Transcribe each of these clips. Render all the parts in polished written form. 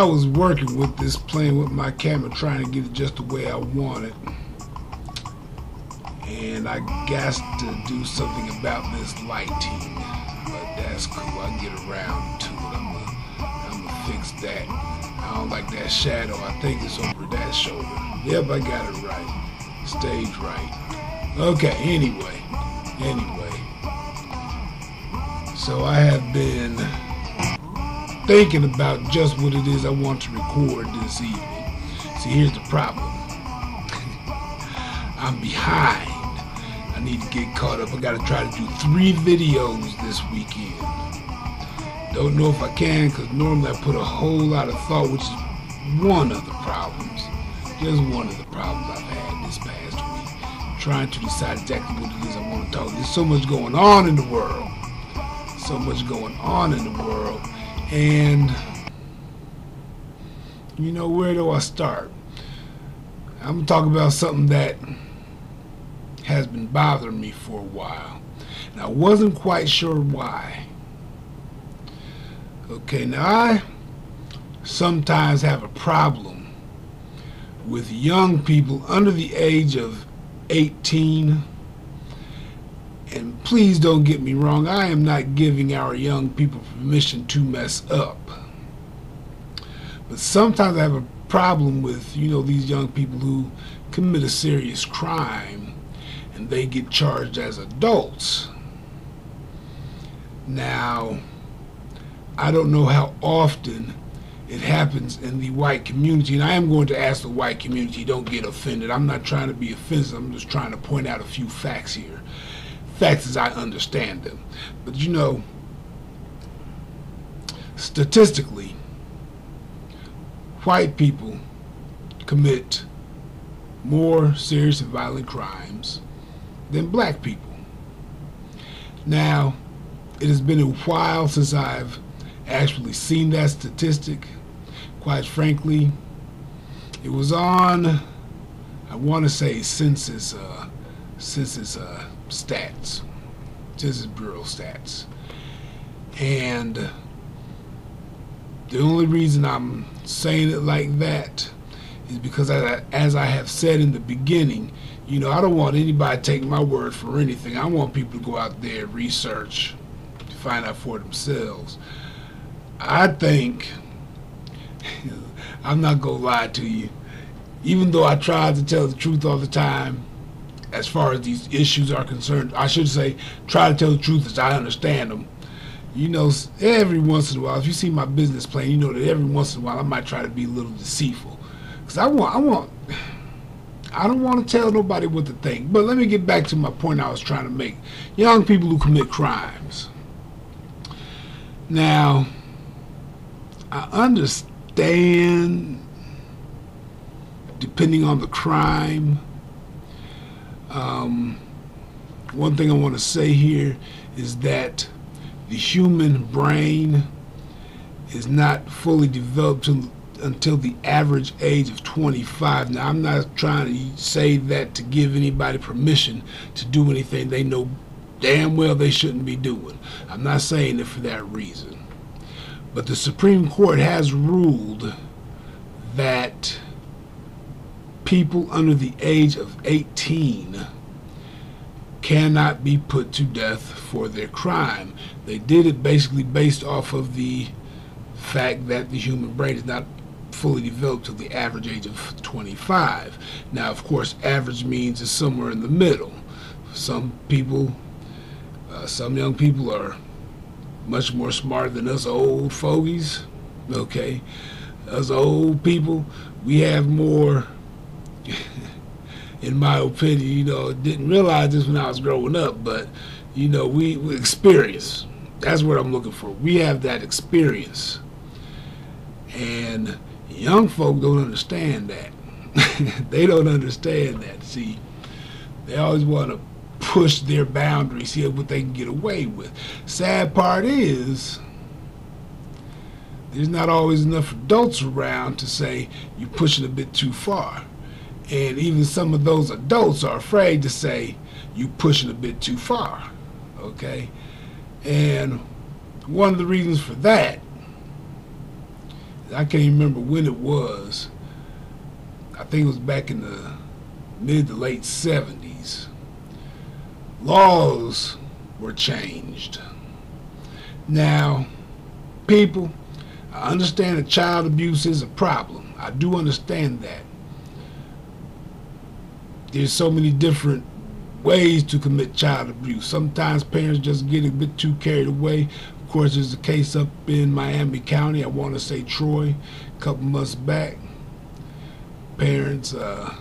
I was working with this, playing with my camera, trying to get it just the way I want it. And I got to do something about this lighting. But that's cool. I'll get around to it. I'm gonna fix that. I don't like that shadow. I think it's over that shoulder. Yep, I got it right. Stage right. Okay, anyway. So I have been thinking about just what it is I want to record this evening. See, here's the problem. I'm behind. I need to get caught up. I gotta try to do 3 videos this weekend. Don't know if I can, because normally I put a whole lot of thought, which is one of the problems. Just one of the problems I've had this past week. Trying to decide exactly what it is I want to talk. There's so much going on in the world. So much going on in the world. And, you know, where do I start? I'm going to talk about something that has been bothering me for a while. And I wasn't quite sure why. Okay, now I sometimes have a problem with young people under the age of 18. And please don't get me wrong, I am not giving our young people permission to mess up. But sometimes I have a problem with, you know, these young people who commit a serious crime and they get charged as adults. Now, I don't know how often it happens in the white community, and I am going to ask the white community, don't get offended. I'm not trying to be offensive, I'm just trying to point out a few facts here. Facts as I understand them. But you know, statistically, white people commit more serious and violent crimes than black people. Now, it has been a while since I've actually seen that statistic. Quite frankly, it was on, I want to say, Census stats, Census Bureau stats. And the only reason I'm saying it like that is because, as I have said in the beginning, you know, I don't want anybody to take my word for anything. I want people to go out there and research to find out for themselves. I think, I'm not going to lie to you, even though I try to tell the truth all the time, as far as these issues are concerned, I should say, try to tell the truth as I understand them. You know, every once in a while, if you see my business plan, you know that every once in a while I might try to be a little deceitful. Because I don't want to tell nobody what to think. But let me get back to my point I was trying to make. Young people who commit crimes. Now, I understand, depending on the crime. One thing I want to say here is that the human brain is not fully developed until the average age of 25. Now, I'm not trying to say that to give anybody permission to do anything they know damn well they shouldn't be doing. I'm not saying it for that reason. But the Supreme Court has ruled that people under the age of 18 cannot be put to death for their crime. They did it basically based off of the fact that the human brain is not fully developed till the average age of 25. Now, of course, average means it's somewhere in the middle. Some people, some young people are much more smart than us old fogies. Okay, us old people, we have more. In my opinion, you know, didn't realize this when I was growing up, but you know, we experience. That's what I'm looking for. We have that experience, and young folk don't understand that. They don't understand that. See, they always want to push their boundaries, see what they can get away with. Sad part is, there's not always enough adults around to say you're pushing a bit too far. And even some of those adults are afraid to say you pushing a bit too far. Okay? And one of the reasons for that I can't even remember when it was. I think it was back in the mid to late 70s. Laws were changed. Now, people, I understand that child abuse is a problem. I do understand that. There's so many different ways to commit child abuse. Sometimes parents just get a bit too carried away. Of course, there's a case up in Miami County, I want to say Troy, a couple months back. Parents, I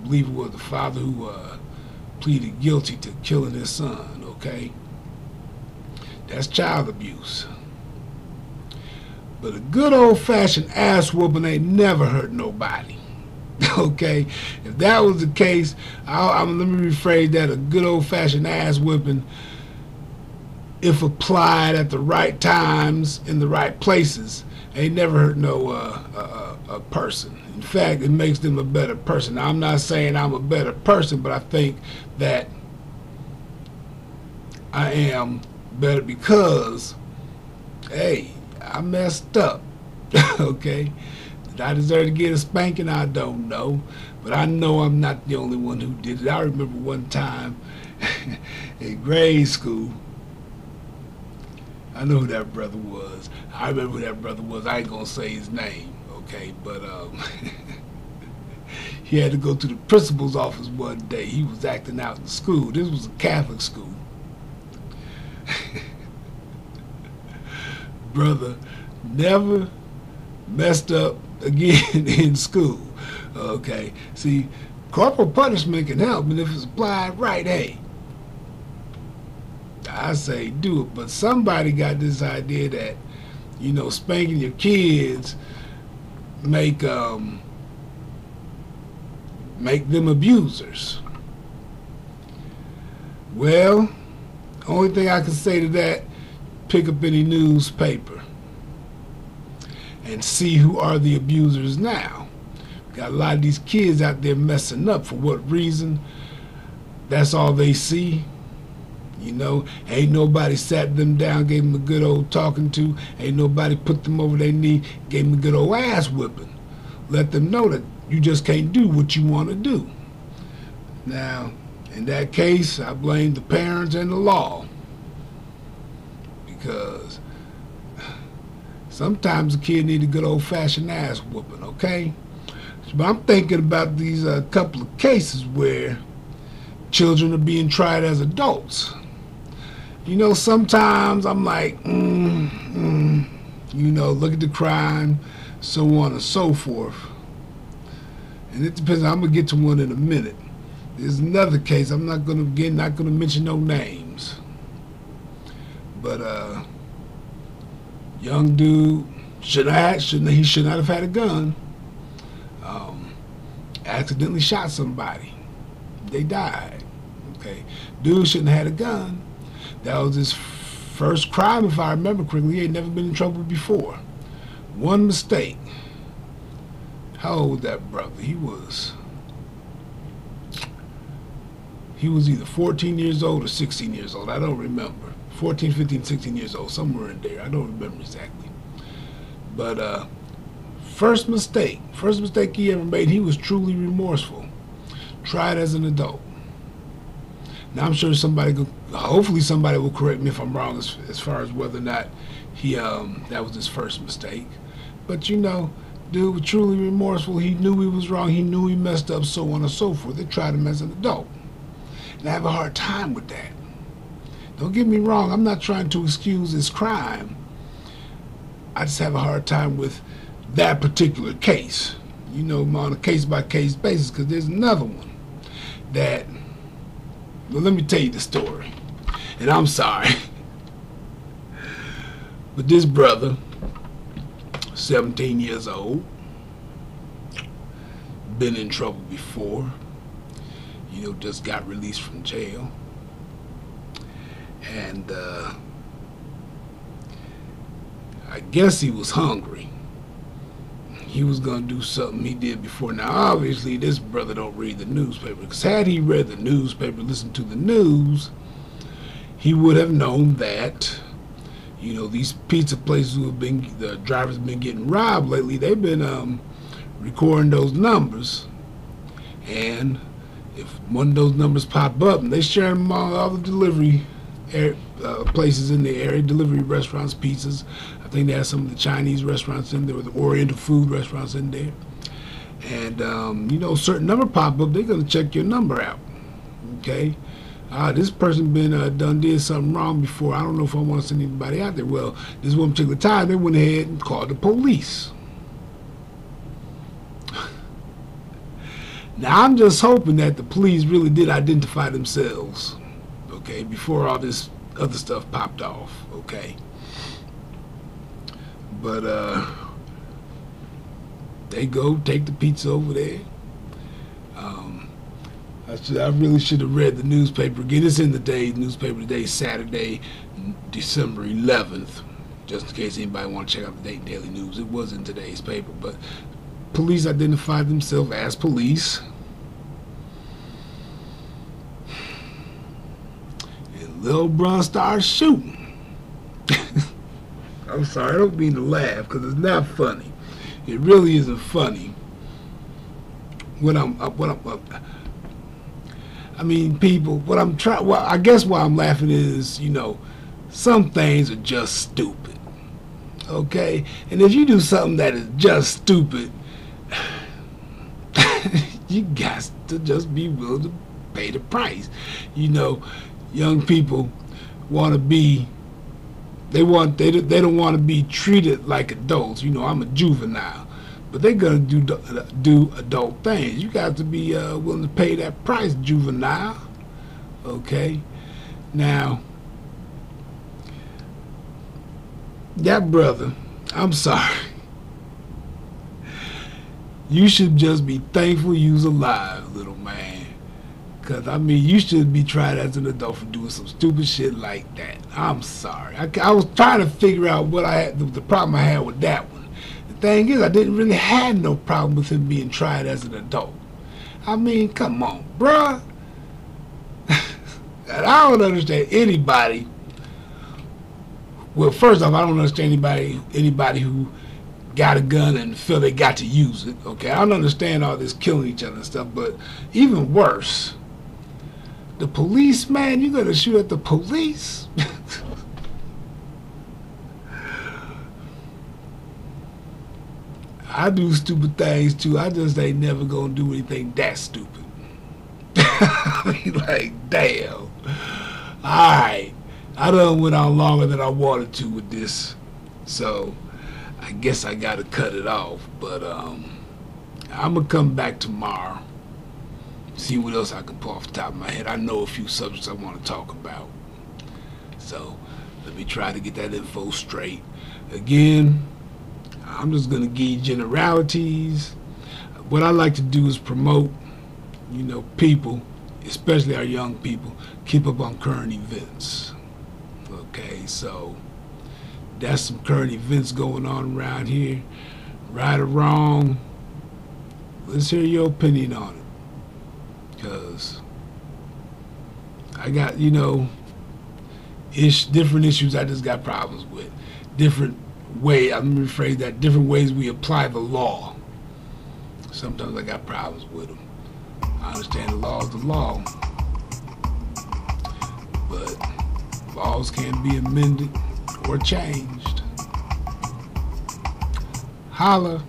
believe it was the father who pleaded guilty to killing his son, okay? That's child abuse. But a good old-fashioned ass whooping ain't never hurt nobody. Okay? If that was the case, let me rephrase that. A good old-fashioned ass whipping, if applied at the right times in the right places, ain't never hurt no a person. In fact, it makes them a better person. Now, I'm not saying I'm a better person, but I think that I am better because, hey, I messed up. Okay? Did I deserve to get a spanking? I don't know. But I know I'm not the only one who did it. I remember one time in grade school, I know who that brother was. I remember who that brother was. I ain't gonna say his name, okay? But he had to go to the principal's office one day. He was acting out in school. This was a Catholic school. Brother never messed up again in school. Okay, see, corporal punishment can help, and if it's applied right, hey, I say do it. But somebody got this idea that, you know, spanking your kids make them abusers. Well, only thing I can say to that, pick up any newspaper and see who are the abusers now. Got a lot of these kids out there messing up. For what reason? That's all they see. You know, ain't nobody sat them down, gave them a good old talking to. Ain't nobody put them over their knee, gave them a good old ass whipping. Let them know that you just can't do what you want to do. Now, in that case, I blame the parents and the law. Because sometimes a kid need a good old-fashioned ass whooping, okay? But I'm thinking about these couple of cases where children are being tried as adults. You know, sometimes I'm like, you know, look at the crime, so on and so forth. And it depends. I'm gonna get to one in a minute. There's another case. I'm not gonna mention no names. But young dude should not have had a gun. Accidentally shot somebody. They died. Okay, dude shouldn't have had a gun. That was his first crime, if I remember correctly. He had never been in trouble before. One mistake. How old was that brother? He was either 14 years old or 16 years old. I don't remember. 14, 15, 16 years old, somewhere in there. I don't remember exactly. But first mistake he ever made, he was truly remorseful. Tried as an adult. Now I'm sure hopefully somebody will correct me if I'm wrong as far as whether or not that was his first mistake. But you know, dude was truly remorseful. He knew he was wrong. He knew he messed up, so on and so forth. They tried him as an adult. And I have a hard time with that. Don't get me wrong, I'm not trying to excuse his crime. I just have a hard time with that particular case. You know, on a case-by-case basis, because there's another one that, well, let me tell you the story. And I'm sorry. But this brother, 17 years old, been in trouble before, you know, just got released from jail. And I guess he was hungry. He was going to do something he did before. Now, obviously, this brother don't read the newspaper, because had he read the newspaper, listened to the news, he would have known that, You know, these pizza places who have been, the drivers have been getting robbed lately, they've been recording those numbers. And if one of those numbers pop up, and they share them among all the delivery places in the area, delivery restaurants, pizzas. I think they have some of the Chinese restaurants in there, or the Oriental food restaurants in there. And, you know, certain number pop up, they're going to check your number out. Okay? This person been did something wrong before. I don't know if I want to send anybody out there. Well, this one particular time, they went ahead and called the police. Now, I'm just hoping that the police really did identify themselves, okay, before all this other stuff popped off, okay? But, they go take the pizza over there. I really should have read the newspaper again. It's in the newspaper today, Saturday, December 11th, just in case anybody want to check out the Dayton Daily News. It was in today's paper, but police identified themselves as police. And Lil Bruh started shooting. I'm sorry, I don't mean to laugh, because it's not funny. It really isn't funny. I mean, people, well, I guess why I'm laughing is, you know, some things are just stupid. Okay? And if you do something that is just stupid, you got to just be willing to pay the price. You know, young people want to be, they don't want to be treated like adults. You know, I'm a juvenile, but they're gonna do adult things. You got to be willing to pay that price, juvenile. Okay, now that brother, I'm sorry. You should just be thankful you's alive, little man. Because, I mean, you should be tried as an adult for doing some stupid shit like that. I'm sorry. I was trying to figure out what I had, the problem I had with that one. The thing is, I didn't really have no problem with him being tried as an adult. I mean, come on, bruh. And I don't understand anybody. Well, first off, I don't understand anybody who got a gun and feel they got to use it. Okay, I don't understand all this killing each other and stuff, but even worse, the police, man, you gonna shoot at the police? I do stupid things too. I just ain't never gonna do anything that stupid. Like, damn. Alright, I done went on longer than I wanted to with this, so I guess I gotta cut it off. But I'm gonna come back tomorrow, see what else I can pull off the top of my head. I know a few subjects I want to talk about, so let me try to get that info straight. Again, I'm just gonna give you generalities. What I like to do is promote, you know, people, especially our young people, keep up on current events. Okay, so that's some current events going on around here. Right or wrong, let's hear your opinion on it. Because I got, you know, different issues I just got problems with. Different way, I'm going to rephrase that, different ways we apply the law. Sometimes I got problems with them. I understand the law is the law, but laws can be amended or changed. Holla.